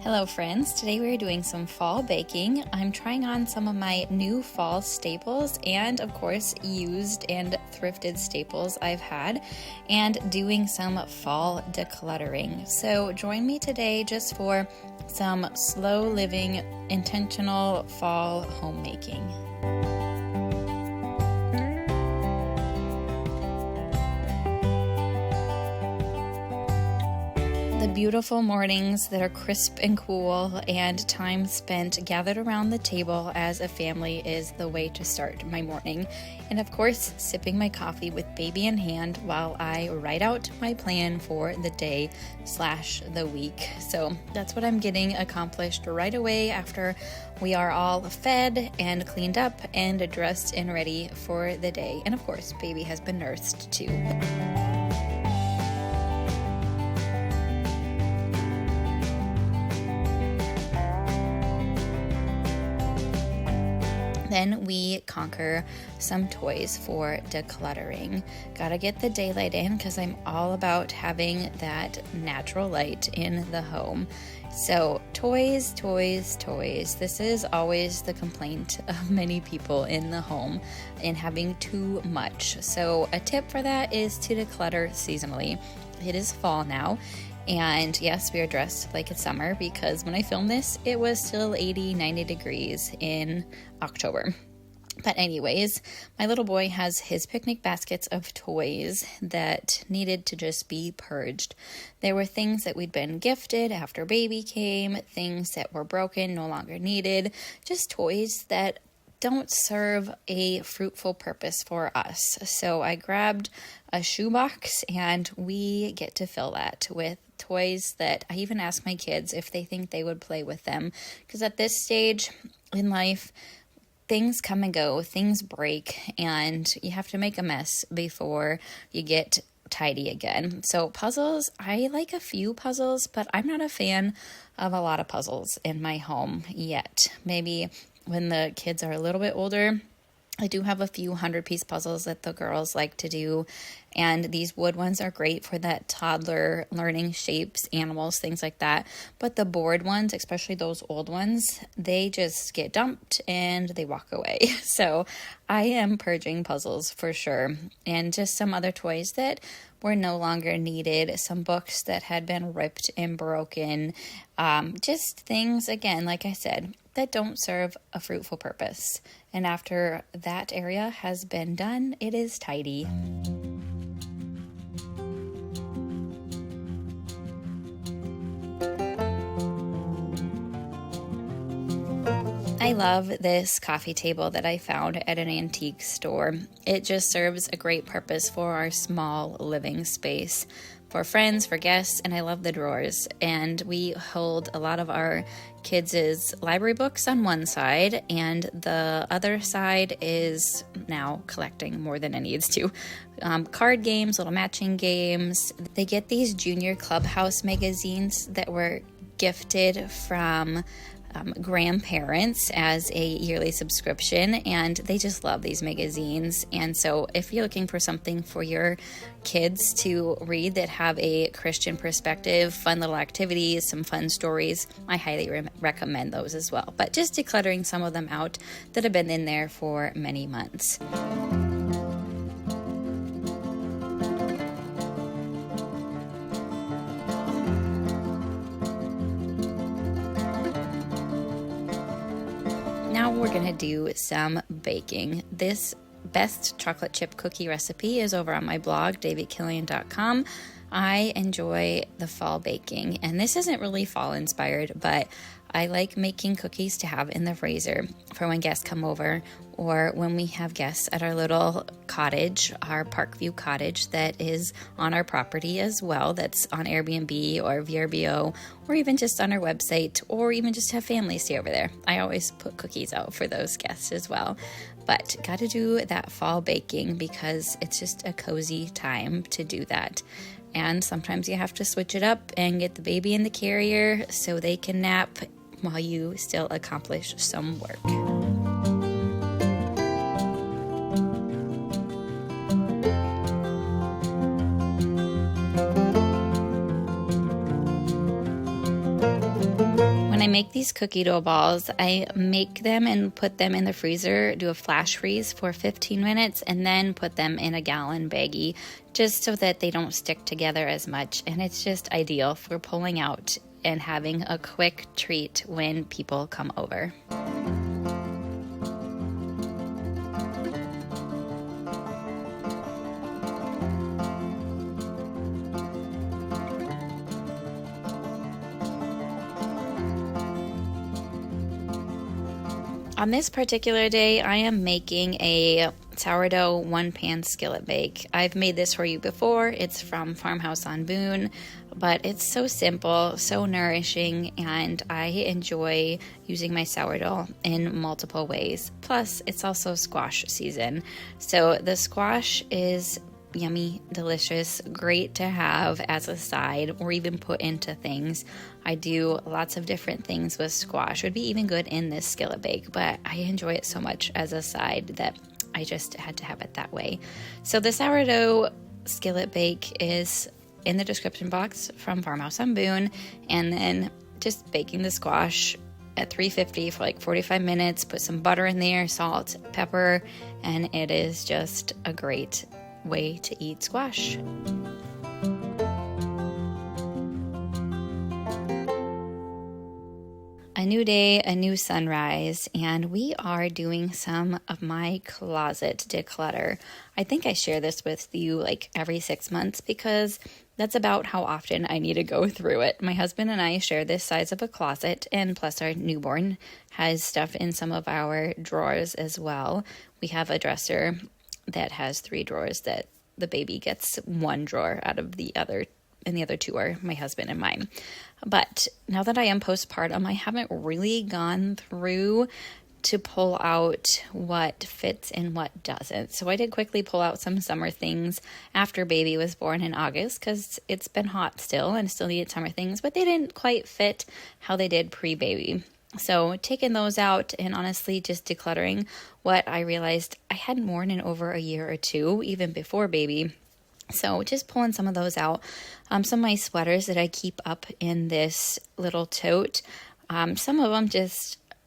Hello friends, today we're doing some fall baking. I'm trying on some of my new fall staples and of course used and thrifted staples I've had and doing some fall decluttering. So join me today just for some slow living, intentional fall homemaking. The beautiful mornings that are crisp and cool and time spent gathered around the table as a family is the way to start my morning. And of course, sipping my coffee with baby in hand while I write out my plan for the day / the week. So that's what I'm getting accomplished right away after we are all fed and cleaned up and dressed and ready for the day. And of course, baby has been nursed too. Then we conquer some toys for decluttering. Gotta get the daylight in because I'm all about having that natural light in the home. So toys. This is always the complaint of many people in the home in having too much. So a tip for that is to declutter seasonally. It is fall now. And yes, we are dressed like it's summer because when I filmed this, it was still 80, 90 degrees in October. But anyways, my little boy has his picnic baskets of toys that needed to just be purged. There were things that we'd been gifted after baby came, things that were broken, no longer needed, just toys that don't serve a fruitful purpose for us. So I grabbed a shoebox and we get to fill that with toys that I even ask my kids if they think they would play with them. Because at this stage in life, things come and go, things break, and you have to make a mess before you get tidy again. So puzzles, I like a few puzzles, but I'm not a fan of a lot of puzzles in my home yet. Maybe when the kids are a little bit older, I do have a few 100-piece puzzles that the girls like to do, and these wood ones are great for that toddler learning shapes, animals, things like that. But the board ones, especially those old ones, they just get dumped and they walk away. So I am purging puzzles for sure, and just some other toys that were no longer needed, some books that had been ripped and broken, just things, again, like I said, that don't serve a fruitful purpose. And after that area has been done, it is tidy. I love this coffee table that I found at an antique store. It just serves a great purpose for our small living space, for friends, for guests, and I love the drawers. And we hold a lot of our kids' library books on one side, and the other side is now collecting more than it needs to. Card games, little matching games. They get these junior clubhouse magazines that were gifted from grandparents as a yearly subscription, and they just love these magazines. And so if you're looking for something for your kids to read that have a Christian perspective, fun little activities, some fun stories, I highly recommend those as well. But just decluttering some of them out that have been in there for many months. Now we're going to do some baking. This best chocolate chip cookie recipe is over on my blog, davidkillian.com. I enjoy the fall baking, and this isn't really fall inspired, but I like making cookies to have in the freezer for when guests come over, or when we have guests at our little cottage, our Parkview cottage that is on our property as well, that's on Airbnb or VRBO, or even just on our website, or even just have family stay over there. I always put cookies out for those guests as well. But got to do that fall baking because it's just a cozy time to do that. And sometimes you have to switch it up and get the baby in the carrier so they can nap while you still accomplish some work. when I make these cookie dough balls, I make them and put them in the freezer, do a flash freeze for 15 minutes, and then put them in a gallon baggie just so that they don't stick together as much. And it's just ideal for pulling out and having a quick treat when people come over. On this particular day, I am making a sourdough one-pan skillet bake. I've made this for you before. It's from Farmhouse on Boone, but it's so simple, so nourishing, and I enjoy using my sourdough in multiple ways. Plus, it's also squash season. So the squash is yummy, delicious, great to have as a side or even put into things. I do lots of different things with squash. It would be even good in this skillet bake, but I enjoy it so much as a side that I just had to have it that way. So the sourdough skillet bake is in the description box from Farmhouse on Boone, and then just baking the squash at 350 for like 45 minutes, put some butter in there, salt, pepper, and it is just a great way to eat squash. A new day, a new sunrise, and we are doing some of my closet declutter. I think I share this with you like every 6 months because that's about how often I need to go through it. My husband and I share this size of a closet, and plus our newborn has stuff in some of our drawers as well. We have a dresser that has 3 drawers that the baby gets 1 drawer out of the other, and the other 2 are my husband and mine. But now that I am postpartum, I haven't really gone through to pull out what fits and what doesn't. So I did quickly pull out some summer things after baby was born in August because it's been hot still and still needed summer things, but they didn't quite fit how they did pre-baby. So taking those out and honestly just decluttering what I realized I hadn't worn in over a year or 2, even before baby. So just pulling some of those out. Some of my sweaters that I keep up in this little tote. Some of them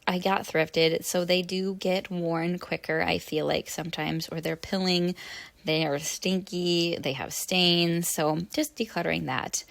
I got thrifted, so they do get worn quicker, I feel like sometimes, or they're pilling, they are stinky, they have stains. So just decluttering that.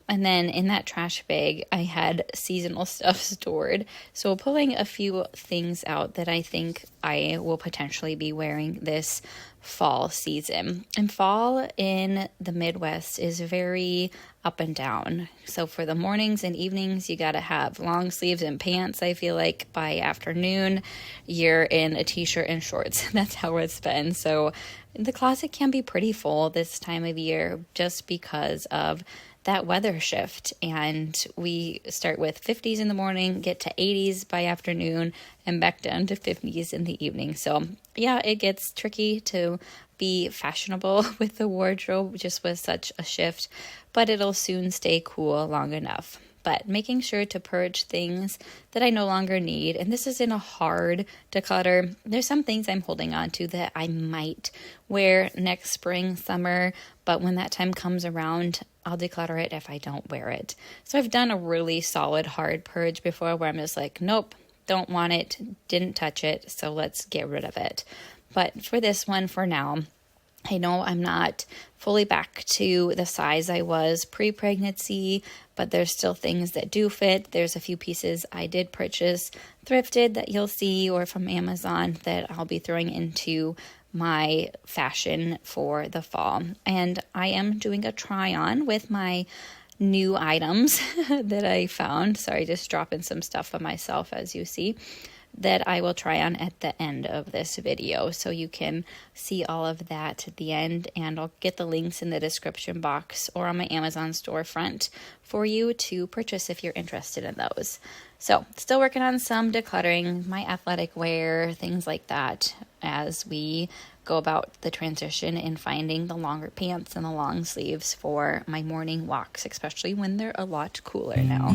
And then in that trash bag, I had seasonal stuff stored. So pulling a few things out that I think I will potentially be wearing this fall season. And fall in the Midwest is very up and down. So for the mornings and evenings, you got to have long sleeves and pants. I feel like by afternoon, you're in a t-shirt and shorts. That's how it's been. So the closet can be pretty full this time of year just because of that weather shift, and we start with 50s in the morning, get to 80s by afternoon, and back down to 50s in the evening. So yeah, it gets tricky to be fashionable with the wardrobe just with such a shift, but it'll soon stay cool long enough. But making sure to purge things that I no longer need. And this isn't a hard declutter. There's some things I'm holding on to that I might wear next spring, summer, but when that time comes around, I'll declutter it if I don't wear it. So I've done a really solid hard purge before where I'm just like, nope, don't want it, didn't touch it, so let's get rid of it. But for this one, for now, I know I'm not fully back to the size I was pre-pregnancy, but there's still things that do fit. There's a few pieces I did purchase thrifted that you'll see, or from Amazon, that I'll be throwing into my fashion for the fall. And I am doing a try on with my new items that I found. Sorry, just dropping some stuff on myself, as you see, that I will try on at the end of this video. So you can see all of that at the end, and I'll get the links in the description box or on my Amazon storefront for you to purchase if you're interested in those. So still working on some decluttering, my athletic wear, things like that, as we go about the transition in finding the longer pants and the long sleeves for my morning walks, especially when they're a lot cooler now.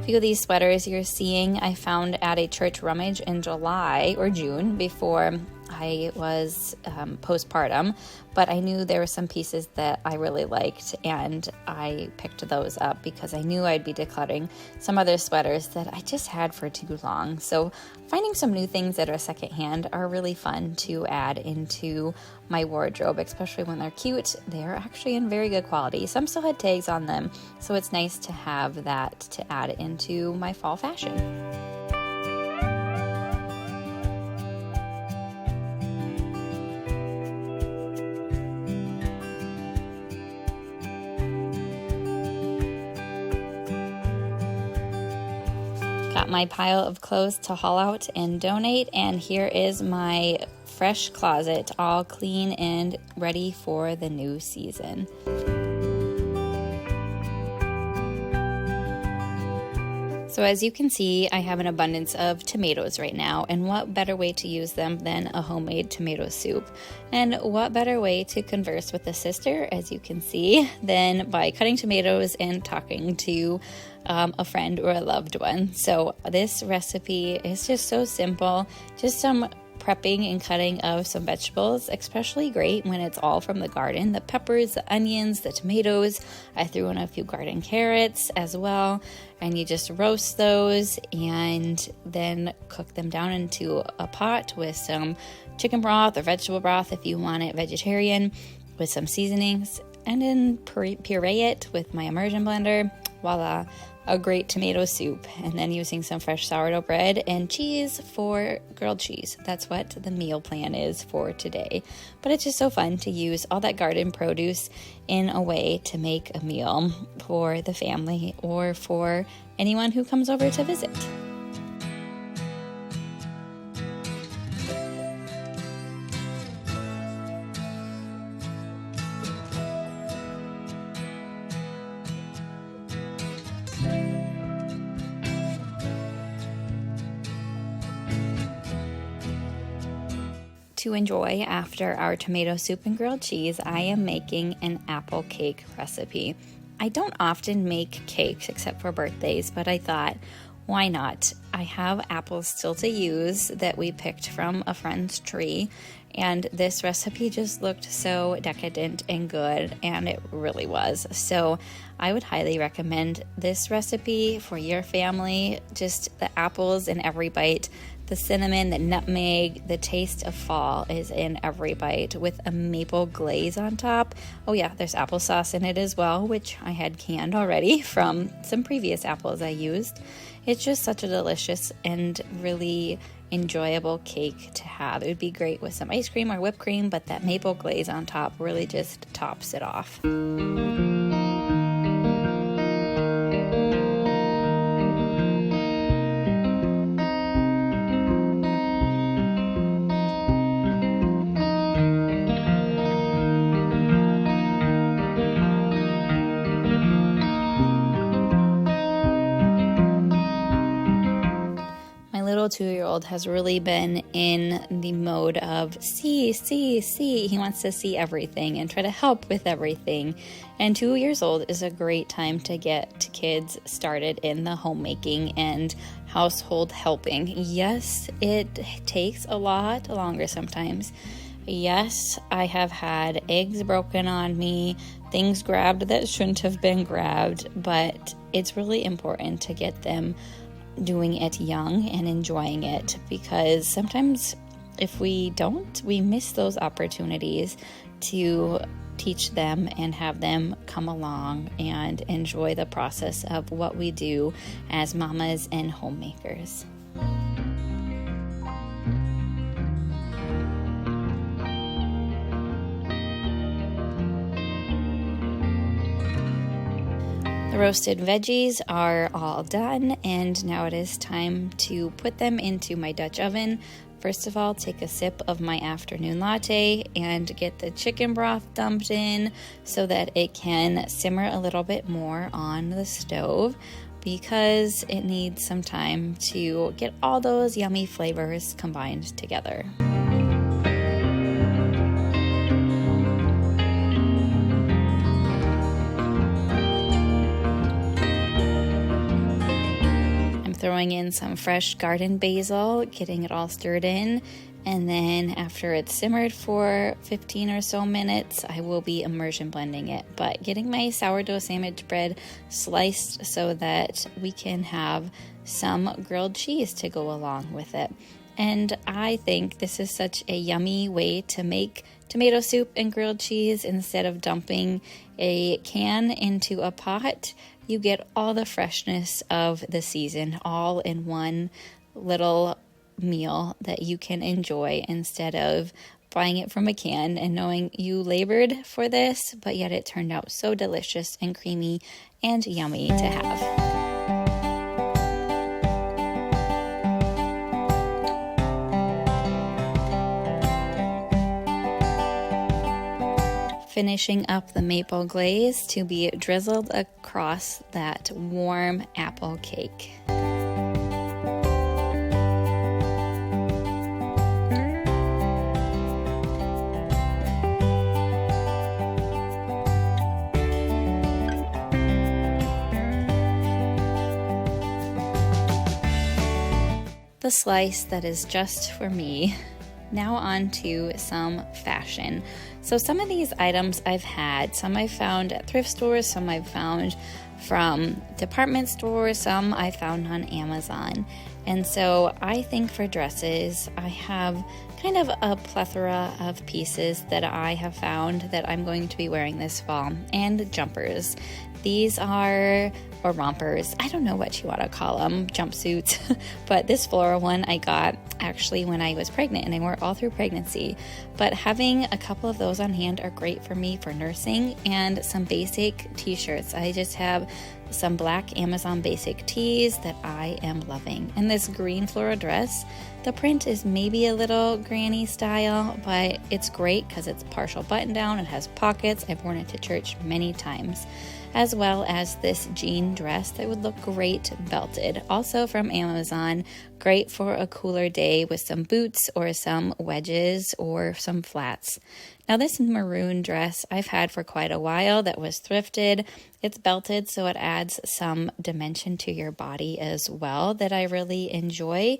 few of these sweaters you're seeing I found at a church rummage in July or June before I was postpartum, but I knew there were some pieces that I really liked, and I picked those up because I knew I'd be decluttering some other sweaters that I just had for too long. So finding some new things that are secondhand are really fun to add into my wardrobe, especially when they're cute. They're actually in very good quality. Some still had tags on them, so it's nice to have that to add into my fall fashion. Got my pile of clothes to haul out and donate, and here is my fresh closet, all clean and ready for the new season. So as you can see, I have an abundance of tomatoes right now, and what better way to use them than a homemade tomato soup? And what better way to converse with a sister, as you can see, than by cutting tomatoes and talking to a friend or a loved one. So this recipe is just so simple, just some prepping and cutting of some vegetables, especially great when it's all from the garden. The peppers, the onions, the tomatoes. I threw in a few garden carrots as well, and you just roast those and then cook them down into a pot with some chicken broth or vegetable broth if you want it vegetarian, with some seasonings, and then puree it with my immersion blender. Voila, a great tomato soup. And then using some fresh sourdough bread and cheese for grilled cheese. That's what the meal plan is for today. But it's just so fun to use all that garden produce in a way to make a meal for the family or for anyone who comes over to visit. To enjoy after our tomato soup and grilled cheese, I am making an apple cake recipe. I don't often make cakes except for birthdays, but I thought, why not? I have apples still to use that we picked from a friend's tree, and this recipe just looked so decadent and good, and it really was. So I would highly recommend this recipe for your family. Just the apples in every bite, the cinnamon, the nutmeg, the taste of fall is in every bite with a maple glaze on top. Oh yeah, there's applesauce in it as well, which I had canned already from some previous apples I used. It's just such a delicious and really enjoyable cake to have. It would be great with some ice cream or whipped cream, but that maple glaze on top really just tops it off. Little 2-year-old has really been in the mode of see. He wants to see everything and try to help with everything. And 2 years old is a great time to get kids started in the homemaking and household helping. Yes, it takes a lot longer sometimes. Yes, I have had eggs broken on me, things grabbed that shouldn't have been grabbed, but it's really important to get them doing it young and enjoying it, because sometimes if we don't, we miss those opportunities to teach them and have them come along and enjoy the process of what we do as mamas and homemakers. The roasted veggies are all done, and now it is time to put them into my Dutch oven. First of all, take a sip of my afternoon latte and get the chicken broth dumped in so that it can simmer a little bit more on the stove, because it needs some time to get all those yummy flavors combined together. throwing in some fresh garden basil, getting it all stirred in. And then after it's simmered for 15 or so minutes, I will be immersion blending it. But getting my sourdough sandwich bread sliced so that we can have some grilled cheese to go along with it. And I think this is such a yummy way to make tomato soup and grilled cheese. Instead of dumping a can into a pot, you get all the freshness of the season all in one little meal that you can enjoy, instead of buying it from a can and knowing you labored for this, but yet it turned out so delicious and creamy and yummy to have. Finishing up the maple glaze to be drizzled across that warm apple cake. The slice that is just for me. Now on to some fashion. So some of these items I've had, some I've found at thrift stores, some I've found from department stores, some I found on Amazon. And so I think for dresses, I have kind of a plethora of pieces that I have found that I'm going to be wearing this fall, and jumpers. These are, or rompers, I don't know what you want to call them, jumpsuits, but this floral one I got actually when I was pregnant, and I wore it all through pregnancy. But having a couple of those on hand are great for me for nursing, and some basic t-shirts. I just have some black Amazon basic tees that I am loving. And this green floral dress, the print is maybe a little granny style, but it's great because it's partial button down, it has pockets, I've worn it to church many times. As well as this jean dress that would look great belted. Also from Amazon, great for a cooler day with some boots or some wedges or some flats. Now this maroon dress I've had for quite a while that was thrifted. It's belted, so it adds some dimension to your body as well that I really enjoy.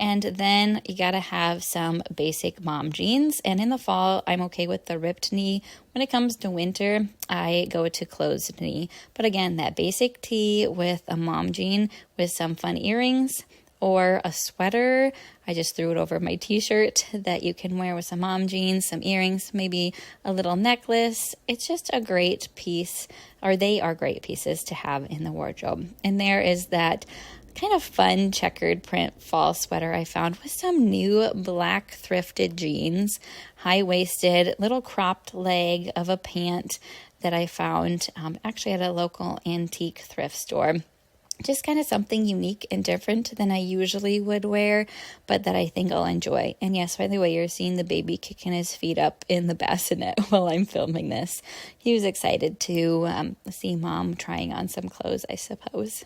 And then you gotta have some basic mom jeans. And in the fall, I'm okay with the ripped knee. When it comes to winter, I go to closed knee. But again, that basic tee with a mom jean with some fun earrings or a sweater. I just threw it over my t-shirt that you can wear with some mom jeans, some earrings, maybe a little necklace. It's just a great piece, or they are great pieces to have in the wardrobe. And there is that kind of fun checkered print fall sweater I found with some new black thrifted jeans, high-waisted, little cropped leg of a pant that I found actually at a local antique thrift store. Just kind of something unique and different than I usually would wear, but that I think I'll enjoy. And yes, by the way, you're seeing the baby kicking his feet up in the bassinet while I'm filming this. He was excited to see mom trying on some clothes, I suppose.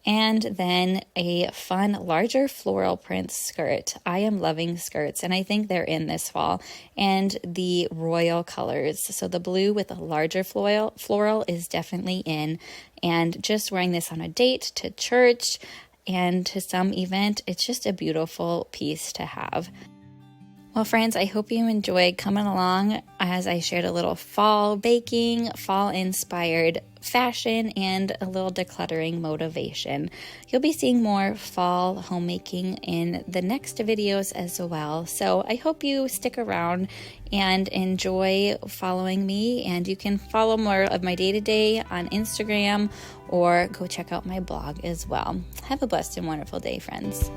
And then a fun, larger floral print skirt. I am loving skirts, and I think they're in this fall. And the royal colors. So the blue with a larger floral is definitely in. And just wearing this on a date, to church, and to some event, it's just a beautiful piece to have. Well, friends, I hope you enjoyed coming along as I shared a little fall baking, fall-inspired fashion, and a little decluttering motivation. You'll be seeing more fall homemaking in the next videos as well. So I hope you stick around and enjoy following me. And you can follow more of my day-to-day on Instagram or go check out my blog as well. Have a blessed and wonderful day, friends.